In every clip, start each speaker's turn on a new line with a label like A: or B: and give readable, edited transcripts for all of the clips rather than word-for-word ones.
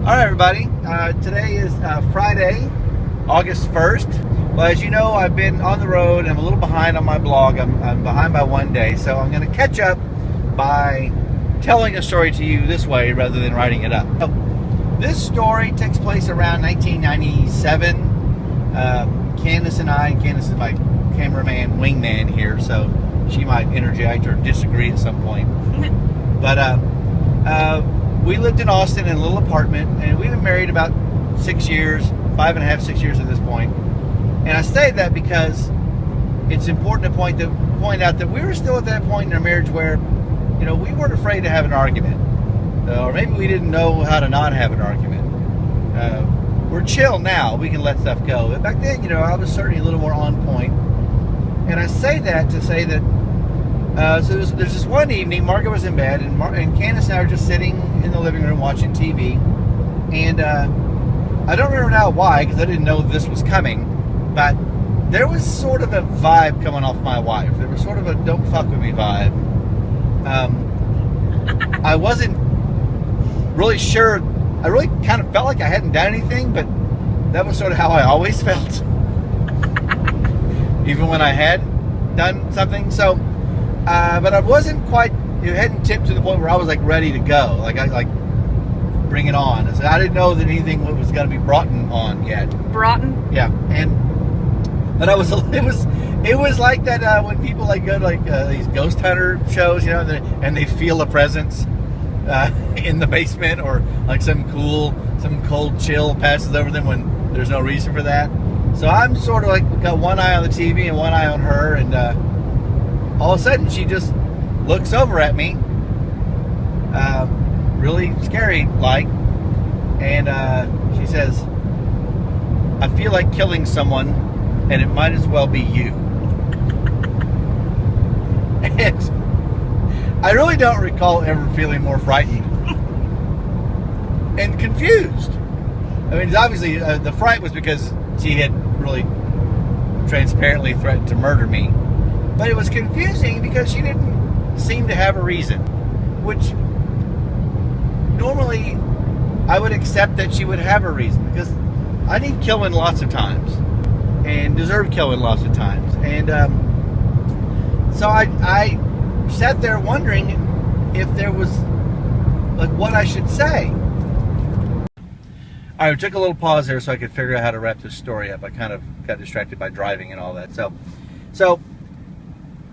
A: All right, everybody. Today is Friday, August 1st. Well, as you know, I've been on the road. I'm a little behind on my blog. I'm behind by one day, so I'm going to catch up by telling a story to you this way rather than writing it up. So, this story takes place around 1997. Candace and Candace is my cameraman, wingman here, so she might interject or disagree at some point. But we lived in Austin in a little apartment, and we've been married about 6 years, 5.5, 6 years at this point. And I say that because it's important to point out that we were still at that point in our marriage where, you know, we weren't afraid to have an argument, or maybe we didn't know how to not have an argument. We're chill now; we can let stuff go. But back then, you know, I was certainly a little more on point. And I say that to say that. So there's this one evening, Margaret was in bed, and Candace and I were just sitting in the living room watching TV. And I don't remember now why, because I didn't know this was coming, but there was sort of a vibe coming off my wife. There was sort of a "don't fuck with me" vibe. I wasn't really sure. I really kind of felt like I hadn't done anything, but that was sort of how I always felt, even when I had done something. So. But I wasn't quite, it hadn't tipped to the point where I was like ready to go. Like I bring it on. So I didn't know that anything was going to be brought on yet.
B: Brought?
A: Yeah. But it was like that when people like go to like these ghost hunter shows, you know, and they feel a presence in the basement, or like some cold chill passes over them when there's no reason for that. So I'm sort of like got one eye on the TV and one eye on her, and all of a sudden, she just looks over at me, really scary-like, and she says, "I feel like killing someone, and it might as well be you." And I really don't recall ever feeling more frightened and confused. I mean, obviously, the fright was because she had really transparently threatened to murder me. But it was confusing because she didn't seem to have a reason, which normally I would accept that she would have a reason, because I need killing lots of times and deserve killing lots of times. And so I sat there wondering if there was like what I should say. I took a little pause there so I could figure out how to wrap this story up. I kind of got distracted by driving and all that. So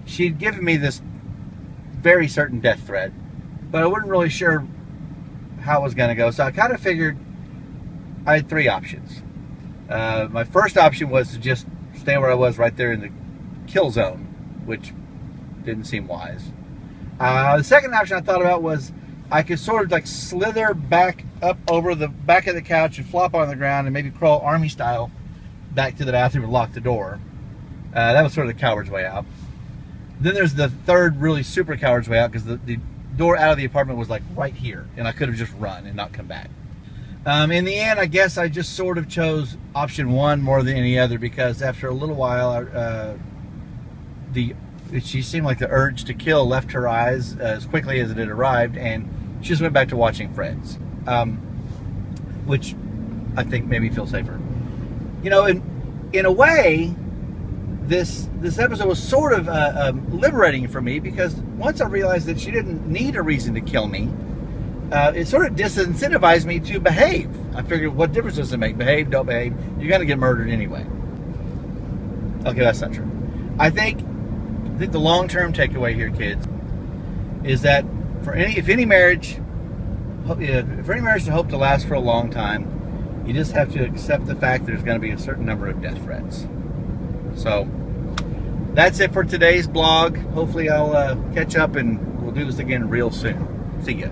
A: she'd given me this very certain death threat, but I wasn't really sure how it was going to go. So I kind of figured I had three options. My first option was to just stay where I was right there in the kill zone, which didn't seem wise. The second option I thought about was I could sort of like slither back up over the back of the couch and flop on the ground and maybe crawl army style back to the bathroom and lock the door. That was sort of the coward's way out. Then there's the third really super coward's way out, because the door out of the apartment was like right here, and I could have just run and not come back. In the end, I guess I just sort of chose option one more than any other, because after a little while, she seemed like the urge to kill left her eyes as quickly as it had arrived, and she just went back to watching Friends, which I think made me feel safer. You know, in a way, this episode was sort of liberating for me, because once I realized that she didn't need a reason to kill me, it sort of disincentivized me to behave. I figured, what difference does it make? Behave, don't behave, you're going to get murdered anyway. Okay, that's not true. I think the long-term takeaway here, kids, is that for any marriage to hope to last for a long time, you just have to accept the fact there's going to be a certain number of death threats. So that's it for today's blog. Hopefully I'll catch up, and we'll do this again real soon. See ya.